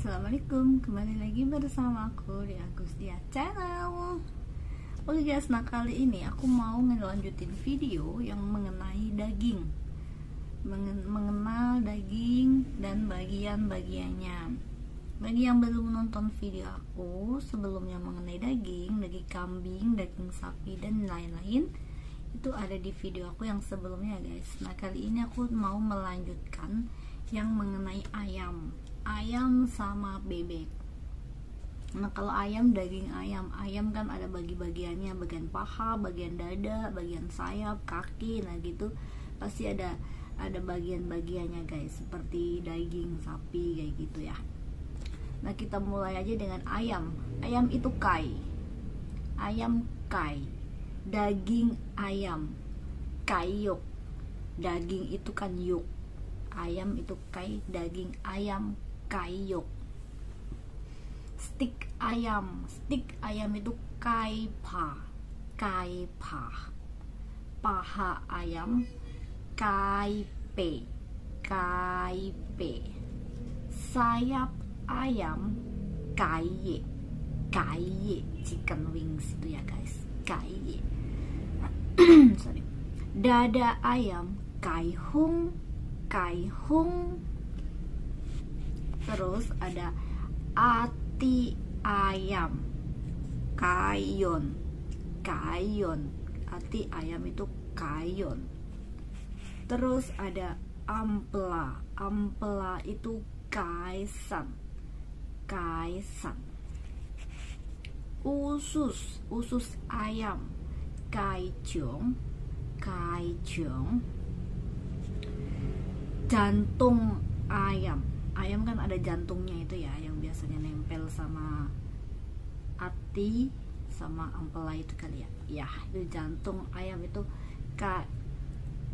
Assalamualaikum, kembali lagi bersama aku di Agustia Channel. Oke guys, nah kali ini aku mau ngelanjutin video yang mengenai daging, mengenal daging dan bagian-bagiannya. Bagi yang belum nonton video aku sebelumnya mengenai daging kambing, daging sapi dan lain-lain, itu ada di video aku yang sebelumnya guys. Nah kali ini aku mau melanjutkan yang mengenai ayam sama bebek. Nah kalau ayam, daging ayam kan ada bagi-bagiannya, bagian paha, bagian dada, bagian sayap, kaki. Nah gitu pasti ada bagian-bagiannya guys, seperti daging sapi kayak gitu ya. Nah kita mulai aja dengan ayam. Ayam itu kai, daging ayam, kayuk, daging itu kan yuk, ayam itu kai, daging ayam kayuk. Stik ayam itu kaipa, paha ayam kaipe, sayap ayam kaye, chicken wings itu ya guys, kaye. Sorry. Dada ayam kaihung. Terus ada ati ayam kayon, ati ayam itu kayon. Terus ada ampela itu kaisan. Usus ayam kaijong. Jantung ayam kan ada jantungnya itu ya, yang biasanya nempel sama ati sama ampela itu kali ya. Ya, itu jantung ayam itu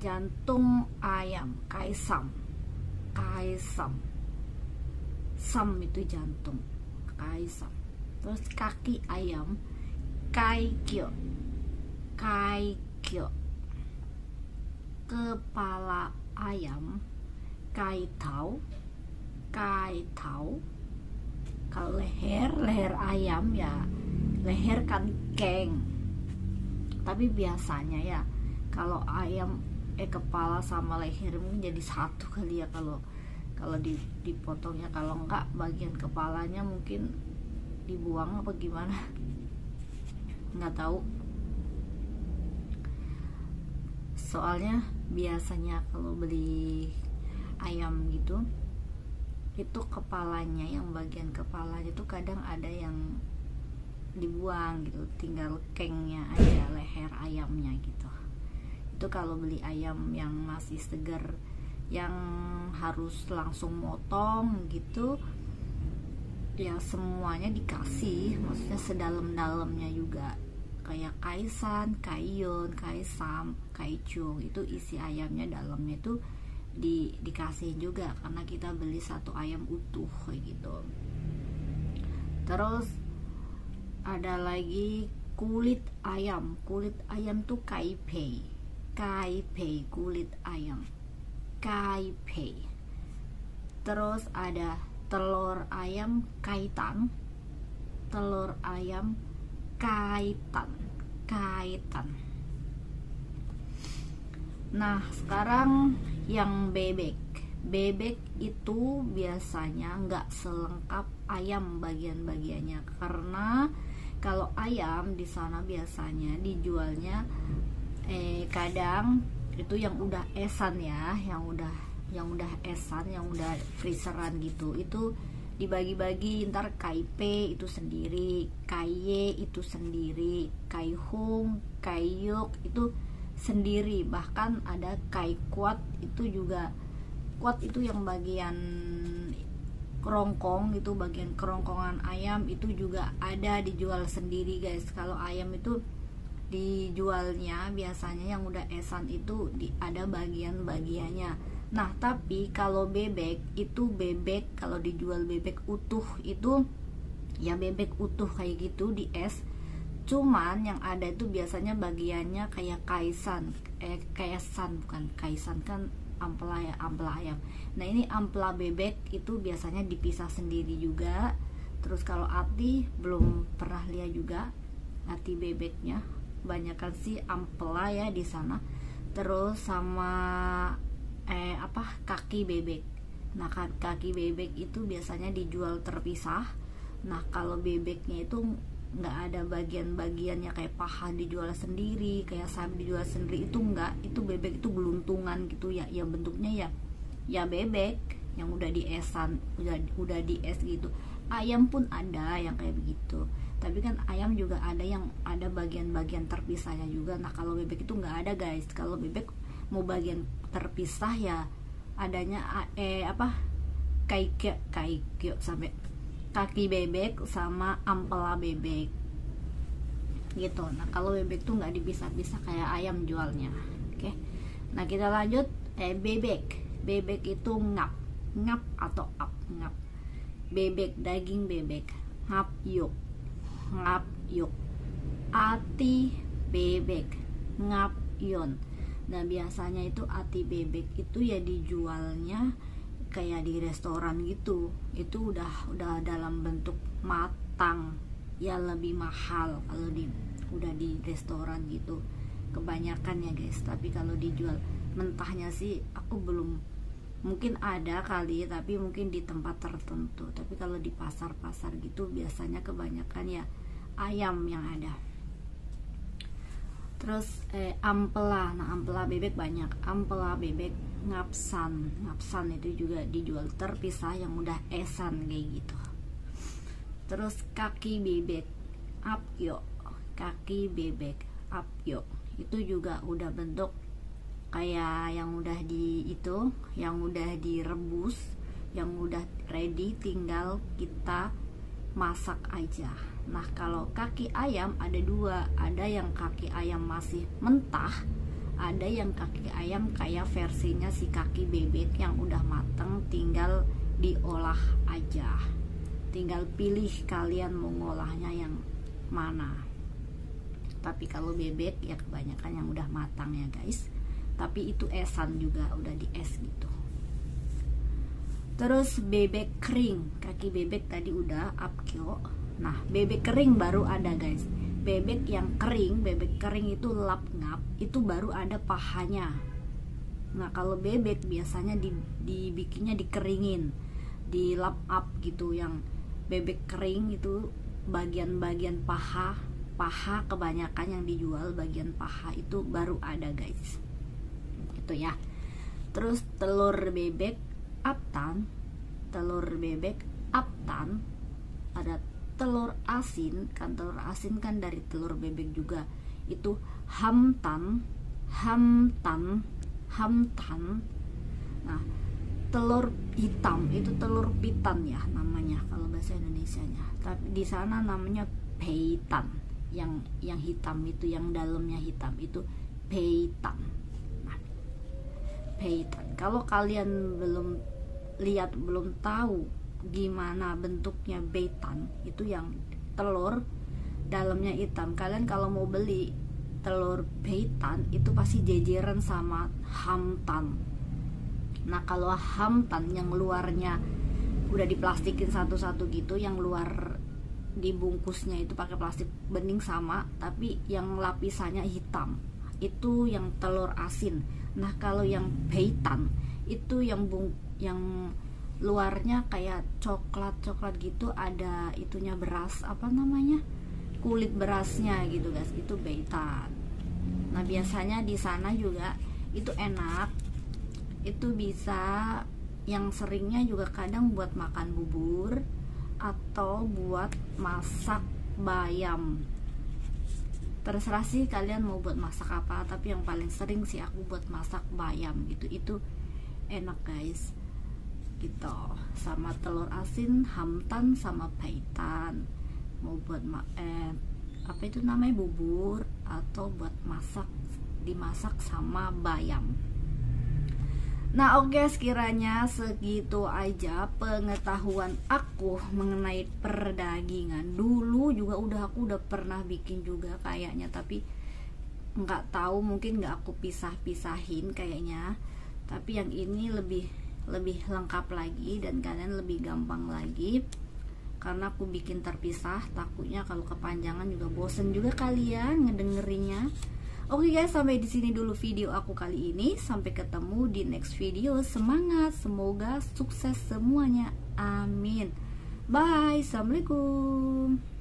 jantung ayam kaisam. Sam itu jantung, kaisam. Terus kaki ayam kaikyo. Kepala ayam kaitau. Kalau leher ayam ya, leher kan keng. Tapi biasanya ya kalau ayam kepala sama leher mungkin jadi satu kali ya kalau dipotongnya. Kalau enggak bagian kepalanya mungkin dibuang apa gimana, nggak tahu. Soalnya biasanya kalau beli ayam gitu, itu kepalanya, yang bagian kepalanya tuh kadang ada yang dibuang gitu, tinggal kengnya aja, leher ayamnya gitu. Itu kalau beli ayam yang masih segar, yang harus langsung motong gitu ya, semuanya dikasih, maksudnya sedalam-dalamnya juga, kayak kaisan, kayon, kaisam, kaicung, itu isi ayamnya dalamnya itu dikasih juga, karena kita beli satu ayam utuh kayak gitu. Terus ada lagi kulit ayam tuh kaipei, kulit ayam kaipei. Terus ada telur ayam kaitan, Nah sekarang yang bebek itu biasanya nggak selengkap ayam bagian-bagiannya, karena kalau ayam di sana biasanya dijualnya kadang itu yang udah esan ya, yang udah esan, yang udah freezeran gitu, itu dibagi-bagi. Ntar kaipe itu sendiri, kaye itu sendiri, kaihung, kayuk itu sendiri. Bahkan ada kai kuat itu juga, kuat itu yang bagian kerongkong gitu, bagian kerongkongan ayam itu juga ada dijual sendiri guys. Kalau ayam itu dijualnya biasanya yang udah esan itu ada bagian-bagiannya. Nah tapi kalau bebek kalau dijual bebek utuh itu ya bebek utuh kayak gitu di es, Cuman yang ada itu biasanya bagiannya kayak bukan kaisan kan ampela ya, ampela ayam. Nah ini ampela bebek itu biasanya dipisah sendiri juga. Terus kalau ati belum pernah lihat juga ati bebeknya, kebanyakan sih ampela ya di sana. Terus sama kaki bebek. Nah kaki bebek itu biasanya dijual terpisah. Nah kalau bebeknya itu nggak ada bagian-bagiannya kayak paha dijual sendiri, kayak sayap dijual sendiri, itu enggak. Itu bebek itu geluntungan gitu ya, yang bentuknya ya bebek yang udah diesan, udah dies gitu. Ayam pun ada yang kayak begitu, tapi kan ayam juga ada yang ada bagian-bagian terpisahnya juga. Nah kalau bebek itu nggak ada guys. Kalau bebek mau bagian terpisah ya adanya kaikyo sampai kaki bebek sama ampela bebek gitu. Nah kalau bebek tuh nggak dipisah-pisah kayak ayam jualnya. Oke, nah kita lanjut. Bebek itu ngap atau ap. Ngap bebek, daging bebek, ngap yuk, ati bebek, ngap yon. Nah biasanya itu ati bebek itu ya dijualnya kayak di restoran gitu. Itu udah dalam bentuk matang ya, lebih mahal kalau udah di restoran gitu kebanyakan ya guys. Tapi kalau dijual mentahnya sih aku belum, mungkin ada kali tapi mungkin di tempat tertentu. Tapi kalau di pasar-pasar gitu biasanya kebanyakan ya ayam yang ada. Terus ampela. Nah ampela bebek banyak. Ampela bebek ngapsan itu juga dijual terpisah yang udah esan kayak gitu. Terus kaki bebek apyo, kaki bebek apyo itu juga udah bentuk kayak yang udah yang udah direbus, yang udah ready, tinggal kita masak aja. Nah kalau kaki ayam ada dua, ada yang kaki ayam masih mentah, ada yang kaki ayam kayak versinya si kaki bebek yang udah mateng, tinggal diolah aja. Tinggal pilih kalian mau ngolahnya yang mana. Tapi kalau bebek ya kebanyakan yang udah matang ya guys. Tapi itu esan juga, udah di es gitu. Terus bebek kering, kaki bebek tadi udah apkyo. Nah bebek kering baru ada guys. Bebek yang kering, bebek kering itu lap ngap, itu baru ada pahanya. Nah kalau bebek biasanya dibikinnya dikeringin, di lap up gitu. Yang bebek kering itu bagian-bagian paha kebanyakan yang dijual bagian paha itu baru ada guys. Itu ya. Terus telur bebek aptan, ada telur asin kan dari telur bebek juga. Itu hamtan. Nah telur hitam itu telur pitan ya namanya kalau bahasa Indonesianya. Tapi di sana namanya peitan, yang hitam itu, yang dalamnya hitam itu peitan. Nah, peitan. Kalau kalian belum lihat, belum tahu gimana bentuknya peitan, itu yang telur dalamnya hitam. Kalian kalau mau beli telur peitan itu pasti jejeran sama hamtan. Nah kalau hamtan yang luarnya udah diplastikin satu-satu gitu, yang luar dibungkusnya itu pakai plastik bening sama, tapi yang lapisannya hitam, itu yang telur asin. Nah kalau yang peitan itu yang luarnya kayak coklat gitu, ada itunya beras, apa namanya, kulit berasnya gitu guys, itu peitan. Nah biasanya di sana juga itu enak, itu bisa yang seringnya juga kadang buat makan bubur atau buat masak bayam. Terserah sih kalian mau buat masak apa, tapi yang paling sering sih aku buat masak bayam gitu. Itu enak guys gitu, sama telur asin, hamtan sama peitan. Mau buat apa itu namanya, bubur, atau buat dimasak sama bayam. Nah oke, sekiranya segitu aja pengetahuan aku mengenai perdagingan. Dulu juga aku udah pernah bikin juga kayaknya, tapi nggak tahu, mungkin nggak aku pisah-pisahin kayaknya. Tapi yang ini lebih lengkap lagi dan kalian lebih gampang lagi karena aku bikin terpisah. Takutnya kalau kepanjangan juga bosen juga kalian ngedengerinnya. Oke guys, sampai di sini dulu video aku kali ini. Sampai ketemu di next video. Semangat, semoga sukses semuanya. Amin. Bye. Assalamualaikum.